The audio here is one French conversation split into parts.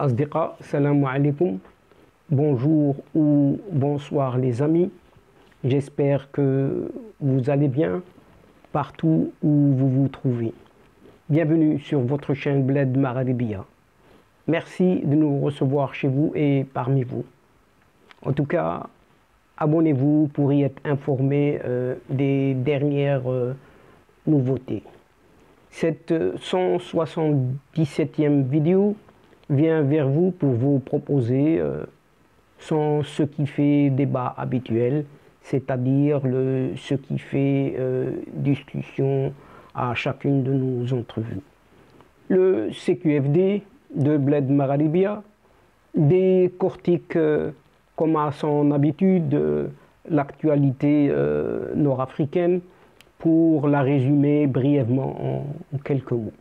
Asdiqa, salam alaikum, bonjour ou bonsoir les amis, j'espère que vous allez bien partout où vous vous trouvez. Bienvenue sur votre chaîne Bled Magharibiya. Merci de nous recevoir chez vous et parmi vous. En tout cas, abonnez-vous pour y être informé des dernières nouveautés. Cette 177e vidéo vient vers vous pour vous proposer ce qui fait débat habituel, c'est-à-dire ce qui fait discussion à chacune de nos entrevues. Le CQFD de Bled Magharibiya décortique comme à son habitude l'actualité nord-africaine pour la résumer brièvement en quelques mots.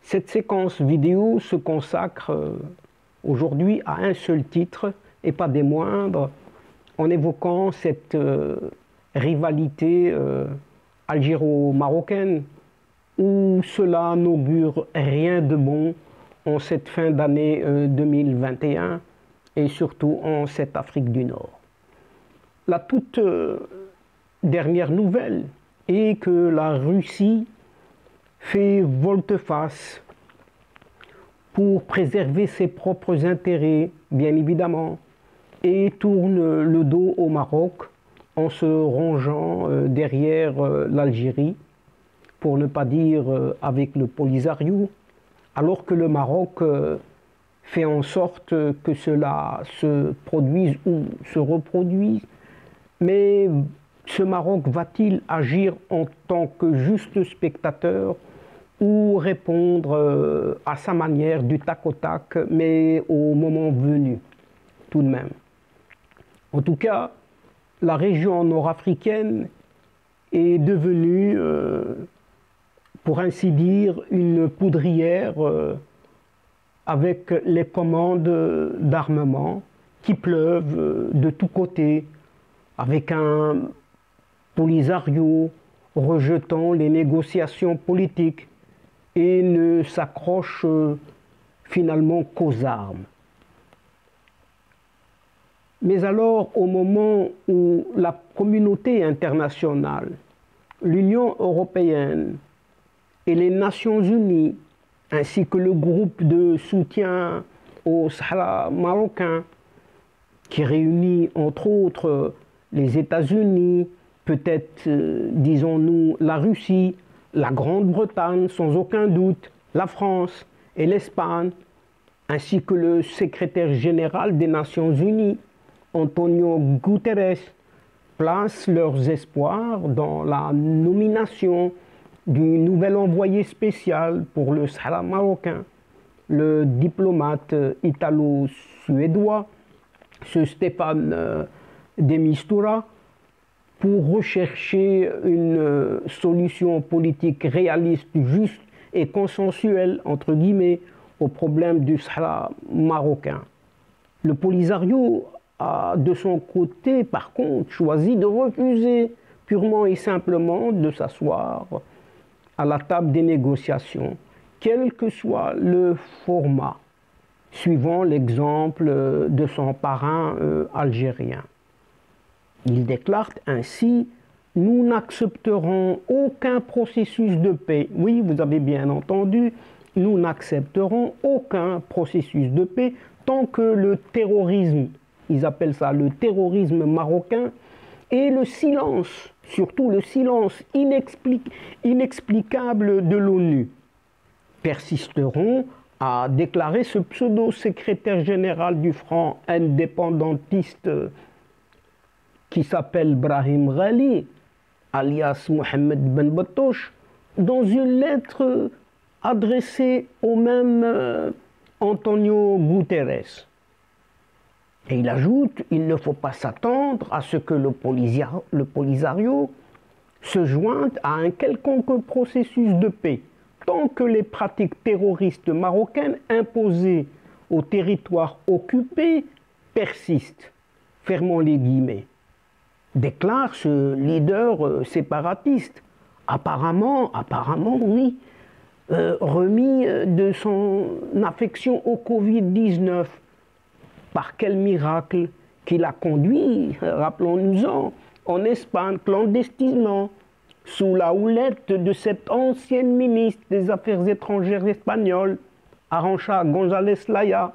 Cette séquence vidéo se consacre aujourd'hui à un seul titre, et pas des moindres, en évoquant cette rivalité algéro-marocaine où cela n'augure rien de bon en cette fin d'année 2021 et surtout en cette Afrique du Nord. La toute dernière nouvelle est que la Russie fait volte-face pour préserver ses propres intérêts, bien évidemment, et tourne le dos au Maroc en se rangeant derrière l'Algérie, pour ne pas dire avec le Polisario, alors que le Maroc fait en sorte que cela se produise ou se reproduise. Mais ce Maroc va-t-il agir en tant que juste spectateur ou répondre à sa manière du tac au tac, mais au moment venu, tout de même? En tout cas, la région nord-africaine est devenue, pour ainsi dire, une poudrière avec les commandes d'armement qui pleuvent de tous côtés, avec un Polisario rejetant les négociations politiques et ne s'accroche finalement qu'aux armes. Mais alors, au moment où la communauté internationale, l'Union européenne et les Nations unies, ainsi que le groupe de soutien au Sahara marocain, qui réunit entre autres les États-Unis, peut-être, disons-nous, la Russie, la Grande-Bretagne, sans aucun doute, la France et l'Espagne, ainsi que le secrétaire général des Nations Unies, Antonio Guterres, placent leurs espoirs dans la nomination du nouvel envoyé spécial pour le Sahara marocain, le diplomate italo-suédois, ce Stéphane de Mistura, pour rechercher une solution politique réaliste, juste et consensuelle, entre guillemets, au problème du Sahara marocain. Le Polisario a, de son côté, par contre, choisi de refuser purement et simplement de s'asseoir à la table des négociations, quel que soit le format, suivant l'exemple de son parrain algérien. Il déclare ainsi: « Nous n'accepterons aucun processus de paix. » Oui, vous avez bien entendu, nous n'accepterons aucun processus de paix tant que le terrorisme, ils appellent ça le terrorisme marocain, et le silence, surtout le silence inexplicable de l'ONU, persisteront, a déclaré ce pseudo-secrétaire général du Front indépendantiste qui s'appelle Brahim Ghali, alias Mohamed Ben Batouche, dans une lettre adressée au même Antonio Guterres. Et il ajoute: il ne faut pas s'attendre à ce que le Polisario se jointe à un quelconque processus de paix, tant que les pratiques terroristes marocaines imposées aux territoires occupés persistent. Fermons les guillemets. Déclare ce leader séparatiste. Apparemment, oui, remis de son affection au Covid-19. Par quel miracle qui l'a conduit, rappelons-nous-en, en Espagne clandestinement, sous la houlette de cette ancienne ministre des Affaires étrangères espagnole, Arantxa González Laya.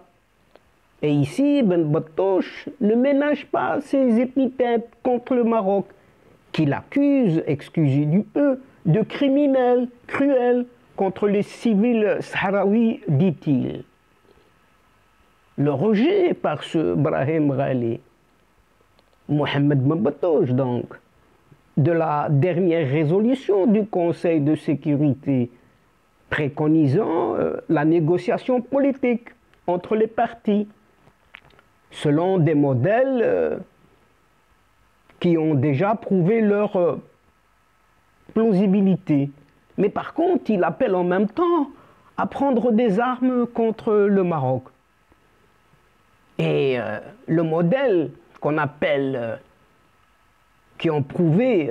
Et ici, Ben Batouche ne ménage pas ses épithètes contre le Maroc, qu'il accuse, excusez du peu, de criminels cruels contre les civils sahraouis, dit-il. Le rejet par ce Brahim Ghali, Mohamed Ben Batouche donc, de la dernière résolution du Conseil de sécurité préconisant la négociation politique entre les partis selon des modèles qui ont déjà prouvé leur plausibilité. Mais par contre, il appelle en même temps à prendre des armes contre le Maroc. Et le modèle qu'on appelle, qui ont prouvé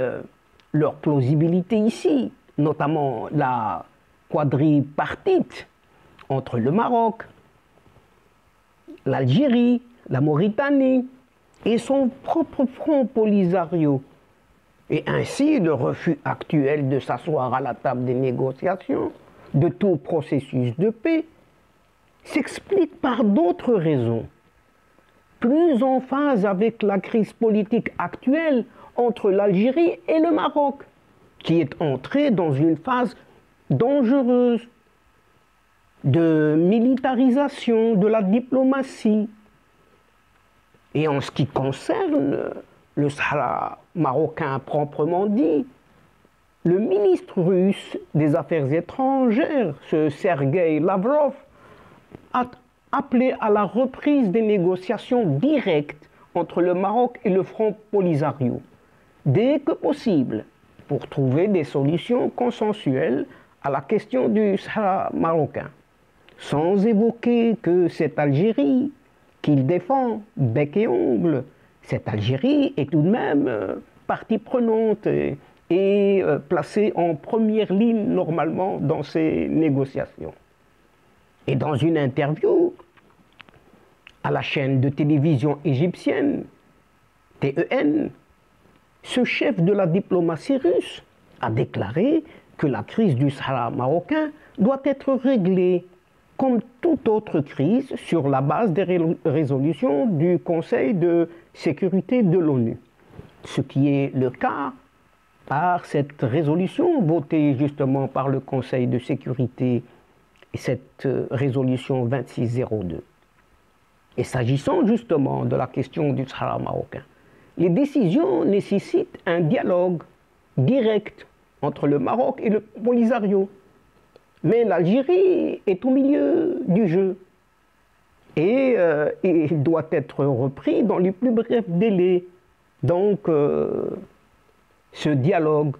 leur plausibilité ici, notamment la quadripartite entre le Maroc, l'Algérie, la Mauritanie et son propre front Polisario, et ainsi le refus actuel de s'asseoir à la table des négociations, de tout processus de paix, s'explique par d'autres raisons, plus en phase avec la crise politique actuelle entre l'Algérie et le Maroc, qui est entrée dans une phase dangereuse de militarisation de la diplomatie. Et en ce qui concerne le Sahara marocain proprement dit, le ministre russe des Affaires étrangères, ce Sergueï Lavrov, a appelé à la reprise des négociations directes entre le Maroc et le Front Polisario, dès que possible, pour trouver des solutions consensuelles à la question du Sahara marocain, sans évoquer que cette Algérie qu'il défend bec et ongle, cette Algérie est tout de même partie prenante et placée en première ligne normalement dans ces négociations. Et dans une interview à la chaîne de télévision égyptienne, TEN, ce chef de la diplomatie russe a déclaré que la crise du Sahara marocain doit être réglée comme toute autre crise sur la base des résolutions du Conseil de sécurité de l'ONU. Ce qui est le cas par cette résolution votée justement par le Conseil de sécurité, cette résolution 2602. Et s'agissant justement de la question du Sahara marocain, les décisions nécessitent un dialogue direct entre le Maroc et le Polisario. Mais l'Algérie est au milieu du jeu et il doit être repris dans les plus brefs délais. Donc, ce dialogue,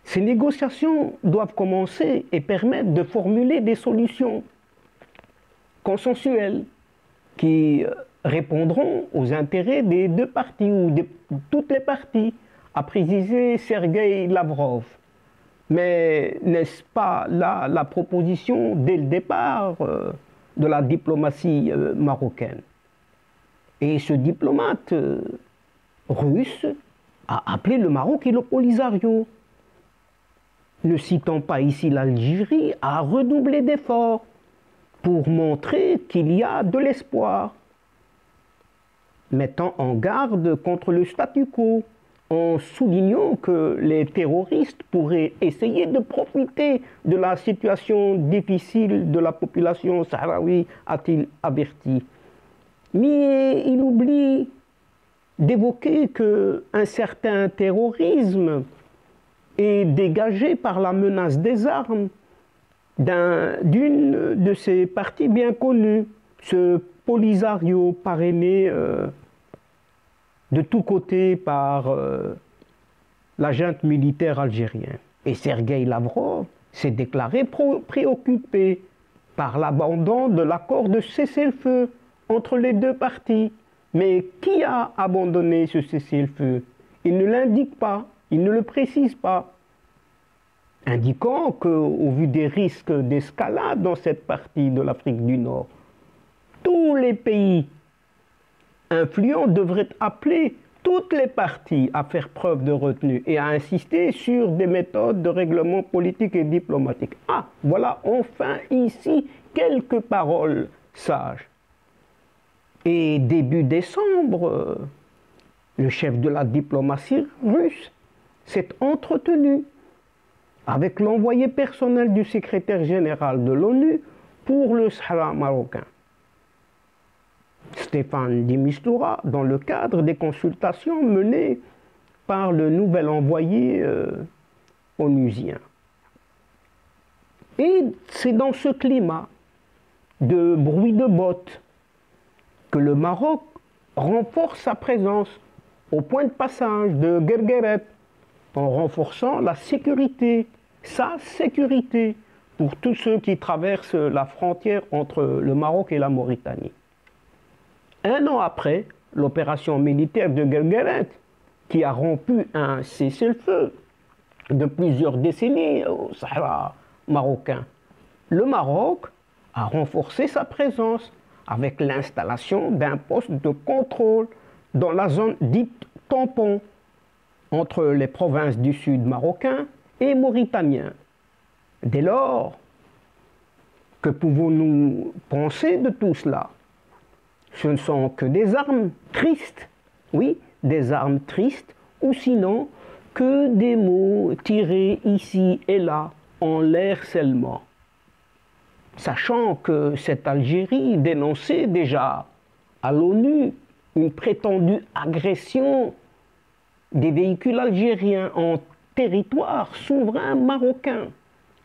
ces négociations doivent commencer et permettre de formuler des solutions consensuelles qui répondront aux intérêts des deux parties ou de toutes les parties, a précisé Sergueï Lavrov. Mais n'est-ce pas là la proposition dès le départ de la diplomatie marocaine? Et ce diplomate russe a appelé le Maroc et le Polisario, ne citant pas ici l'Algérie, à redoubler d'efforts pour montrer qu'il y a de l'espoir, mettant en garde contre le statu quo, en soulignant que les terroristes pourraient essayer de profiter de la situation difficile de la population sahraoui, a-t-il averti. Mais il oublie d'évoquer qu'un certain terrorisme est dégagé par la menace des armes d'une de ces parties bien connues, ce Polisario parrainé de tous côtés par la junte militaire algérienne. Et Sergueï Lavrov s'est déclaré préoccupé par l'abandon de l'accord de cessez-le-feu entre les deux parties. Mais qui a abandonné ce cessez-le-feu? Il ne l'indique pas, il ne le précise pas. indiquant qu'au vu des risques d'escalade dans cette partie de l'Afrique du Nord, tous les pays influents devraient appeler toutes les parties à faire preuve de retenue et à insister sur des méthodes de règlement politique et diplomatique. Ah, voilà enfin ici quelques paroles sages. Et début décembre, le chef de la diplomatie russe s'est entretenu avec l'envoyé personnel du secrétaire général de l'ONU pour le Sahara marocain, Stéphane de Mistura, dans le cadre des consultations menées par le nouvel envoyé onusien. Et c'est dans ce climat de bruit de bottes que le Maroc renforce sa présence au point de passage de Guergueret, en renforçant la sécurité, sa sécurité, pour tous ceux qui traversent la frontière entre le Maroc et la Mauritanie. Un an après l'opération militaire de Guergueret, qui a rompu un cessez-le-feu de plusieurs décennies au Sahara marocain, le Maroc a renforcé sa présence avec l'installation d'un poste de contrôle dans la zone dite tampon entre les provinces du sud marocain et mauritanien. Dès lors, que pouvons-nous penser de tout cela? Ce ne sont que des armes tristes, oui, des armes tristes, ou sinon que des mots tirés ici et là en l'air seulement. Sachant que cette Algérie dénonçait déjà à l'ONU une prétendue agression des véhicules algériens en territoire souverain marocain.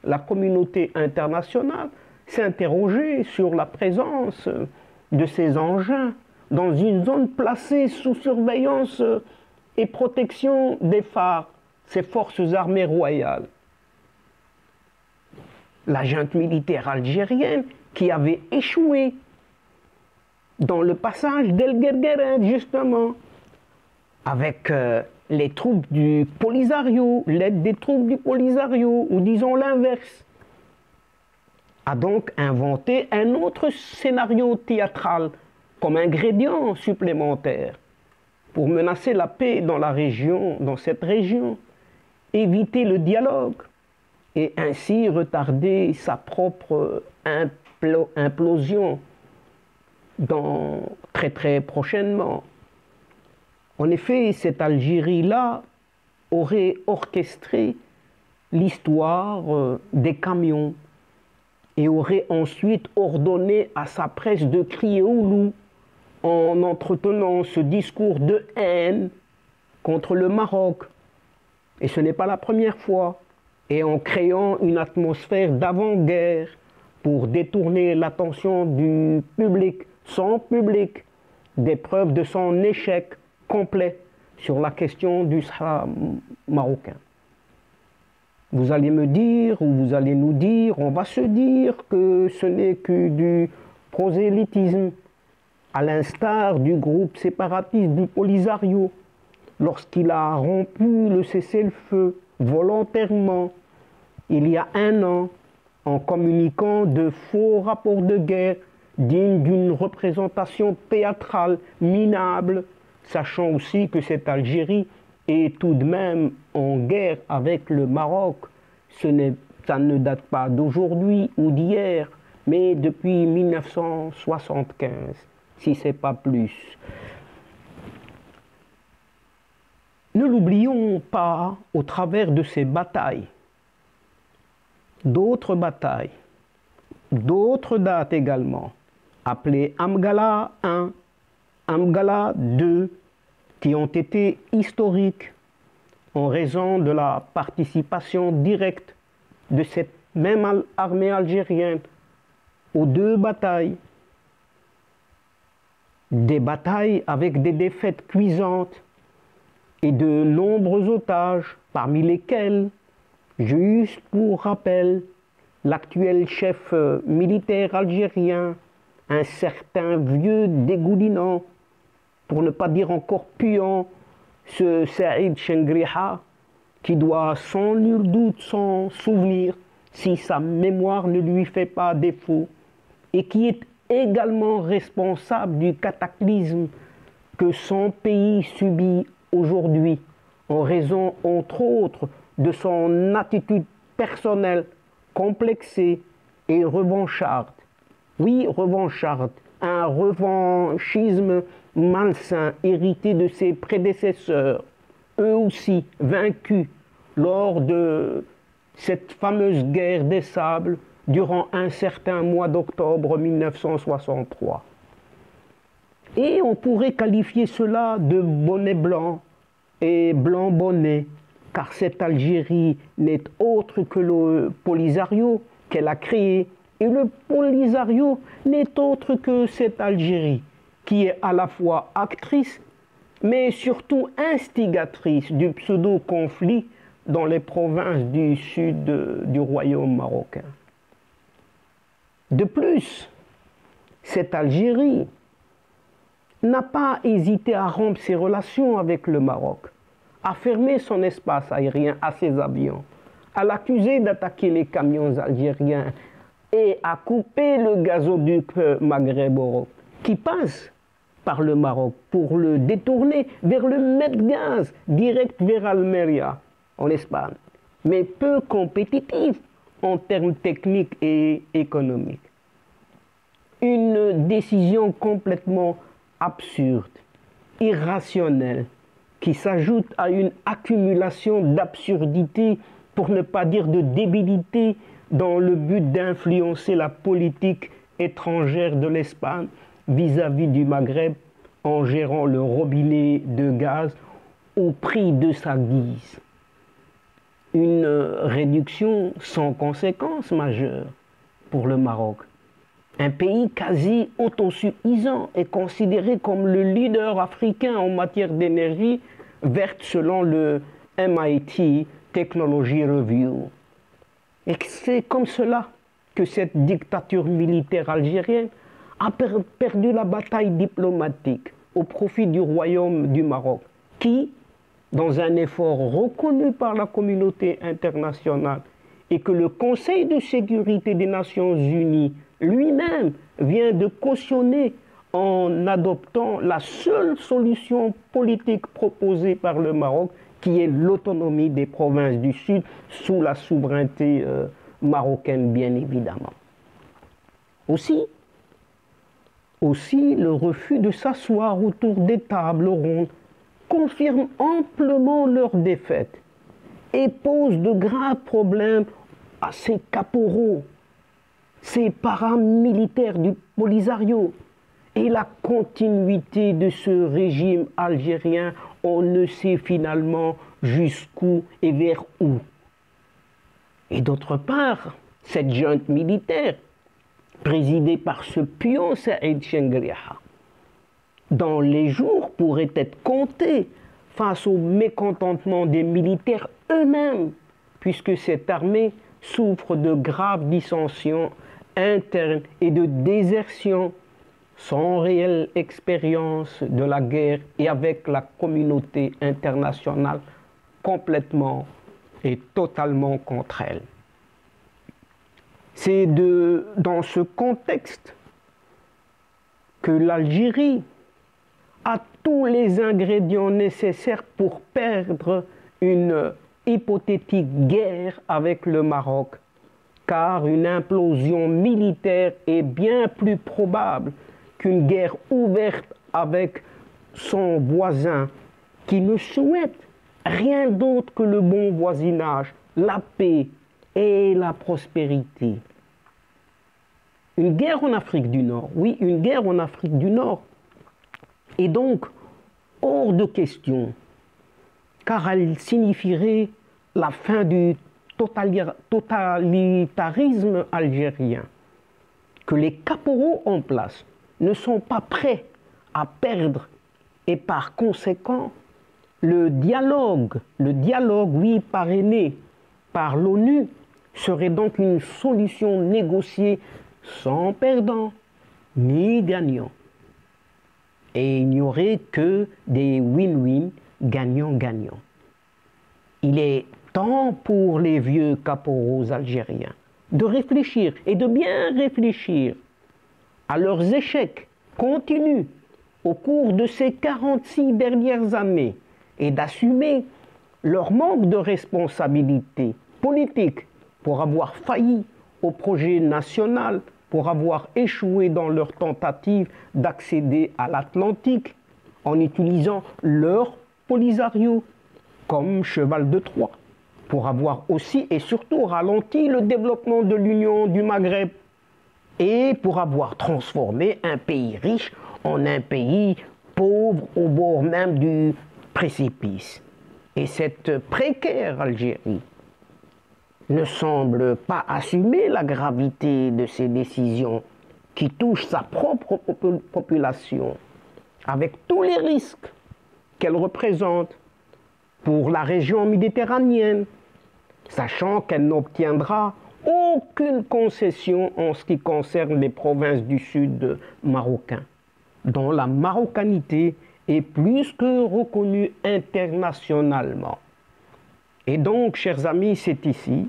La communauté internationale s'interrogeait sur la présence de ces engins dans une zone placée sous surveillance et protection des phares, ces forces armées royales. La junte militaire algérienne qui avait échoué dans le passage d'El Guergueret, justement, avec les troupes du Polisario, l'aide des troupes du Polisario, ou disons l'inverse, a donc inventé un autre scénario théâtral comme ingrédient supplémentaire pour menacer la paix dans la région, dans cette région, éviter le dialogue et ainsi retarder sa propre implosion très prochainement. En effet, cette Algérie-là aurait orchestré l'histoire des camions et aurait ensuite ordonné à sa presse de crier au loup en entretenant ce discours de haine contre le Maroc. Et ce n'est pas la première fois. Et en créant une atmosphère d'avant-guerre pour détourner l'attention du public, son public, des preuves de son échec complet sur la question du Sahara marocain. Vous allez me dire, ou vous allez nous dire, on va se dire que ce n'est que du prosélytisme, à l'instar du groupe séparatiste du Polisario, lorsqu'il a rompu le cessez-le-feu volontairement, il y a un an, en communiquant de faux rapports de guerre dignes d'une représentation théâtrale minable, sachant aussi que cette Algérie est tout de même en guerre avec le Maroc. Ça ne date pas d'aujourd'hui ou d'hier, mais depuis 1975, si ce n'est pas plus. Ne l'oublions pas au travers de ces batailles. D'autres batailles, d'autres dates également, appelées Amgala 1, Amgala 2, qui ont été historiques en raison de la participation directe de cette même armée algérienne aux deux batailles. Des batailles avec des défaites cuisantes et de nombreux otages, parmi lesquels, juste pour rappel, l'actuel chef militaire algérien, un certain vieux dégoulinant, pour ne pas dire encore puant, ce Saïd Chengriha, qui doit sans nul doute s'en souvenir si sa mémoire ne lui fait pas défaut, et qui est également responsable du cataclysme que son pays subit aujourd'hui, en raison, entre autres, de son attitude personnelle complexée et revancharde. Oui, revancharde, un revanchisme malsain hérité de ses prédécesseurs, eux aussi vaincus lors de cette fameuse guerre des sables durant un certain mois d'octobre 1963. Et on pourrait qualifier cela de bonnet blanc et blanc bonnet, car cette Algérie n'est autre que le Polisario qu'elle a créé, et le Polisario n'est autre que cette Algérie qui est à la fois actrice, mais surtout instigatrice du pseudo-conflit dans les provinces du sud du royaume marocain. De plus, cette Algérie n'a pas hésité à rompre ses relations avec le Maroc, à fermer son espace aérien à ses avions, à l'accuser d'attaquer les camions algériens et à couper le gazoduc Maghreb-Oran qui passe par le Maroc pour le détourner vers le Medgaz, direct vers Almeria, en Espagne, mais peu compétitif en termes techniques et économiques. Une décision complètement absurde, irrationnelle, qui s'ajoute à une accumulation d'absurdités, pour ne pas dire de débilité, dans le but d'influencer la politique étrangère de l'Espagne vis-à-vis du Maghreb en gérant le robinet de gaz au prix de sa guise. Une réduction sans conséquence majeure pour le Maroc. Un pays quasi autosuffisant est considéré comme le leader africain en matière d'énergie verte selon le MIT Technology Review. Et c'est comme cela que cette dictature militaire algérienne a perdu la bataille diplomatique au profit du royaume du Maroc, qui, dans un effort reconnu par la communauté internationale et que le Conseil de sécurité des Nations Unies lui-même vient de cautionner en adoptant la seule solution politique proposée par le Maroc, qui est l'autonomie des provinces du Sud sous la souveraineté marocaine, bien évidemment. Aussi, le refus de s'asseoir autour des tables rondes confirme amplement leur défaite et pose de graves problèmes à ces caporaux, ces paramilitaires du Polisario et la continuité de ce régime algérien, on ne sait finalement jusqu'où et vers où. Et d'autre part, cette junte militaire, présidée par ce pion Saïd Chengriha, dont les jours pourraient être comptés face au mécontentement des militaires eux-mêmes, puisque cette armée souffre de graves dissensions internes et de désertion, sans réelle expérience de la guerre et avec la communauté internationale complètement et totalement contre elle. C'est dans ce contexte que l'Algérie a tous les ingrédients nécessaires pour perdre une hypothétique guerre avec le Maroc, car une implosion militaire est bien plus probable qu'une guerre ouverte avec son voisin qui ne souhaite rien d'autre que le bon voisinage, la paix et la prospérité. Une guerre en Afrique du Nord, oui, une guerre en Afrique du Nord est donc hors de question, car elle signifierait la fin du totalitarisme algérien, que les caporaux en place ne sont pas prêts à perdre, et par conséquent, le dialogue, oui, parrainé par l'ONU, serait donc une solution négociée sans perdant ni gagnant. Et il n'y aurait que des win-win, gagnant-gagnant. Il est temps pour les vieux caporaux algériens de réfléchir et de bien réfléchir à leurs échecs continus au cours de ces 46 dernières années et d'assumer leur manque de responsabilité politique pour avoir failli au projet national, pour avoir échoué dans leur tentative d'accéder à l'Atlantique en utilisant leur Polisario comme cheval de Troie, pour avoir aussi et surtout ralenti le développement de l'Union du Maghreb et pour avoir transformé un pays riche en un pays pauvre au bord même du précipice. Et cette précaire Algérie ne semble pas assumer la gravité de ces décisions qui touchent sa propre population, avec tous les risques qu'elle représente pour la région méditerranéenne, sachant qu'elle n'obtiendra aucune concession en ce qui concerne les provinces du sud marocain, dont la marocanité est plus que reconnue internationalement. Et donc, chers amis, c'est ici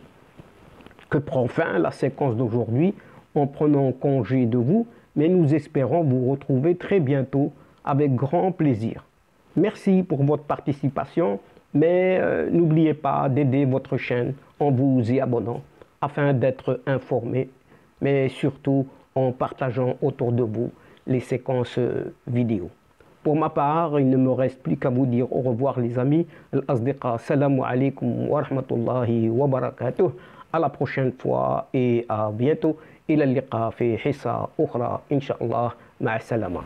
que prend fin la séquence d'aujourd'hui en prenant congé de vous, mais nous espérons vous retrouver très bientôt avec grand plaisir. Merci pour votre participation, mais n'oubliez pas d'aider votre chaîne en vous y abonnant afin d'être informé, mais surtout en partageant autour de vous les séquences vidéo. Pour ma part, il ne me reste plus qu'à vous dire au revoir les amis. Al-Asdiqa, salamu alaikum wa rahmatullahi wa barakatuh. À la prochaine fois et à bientôt. Ila liqa fi hissa ukhra, inshallah, ma'a salama.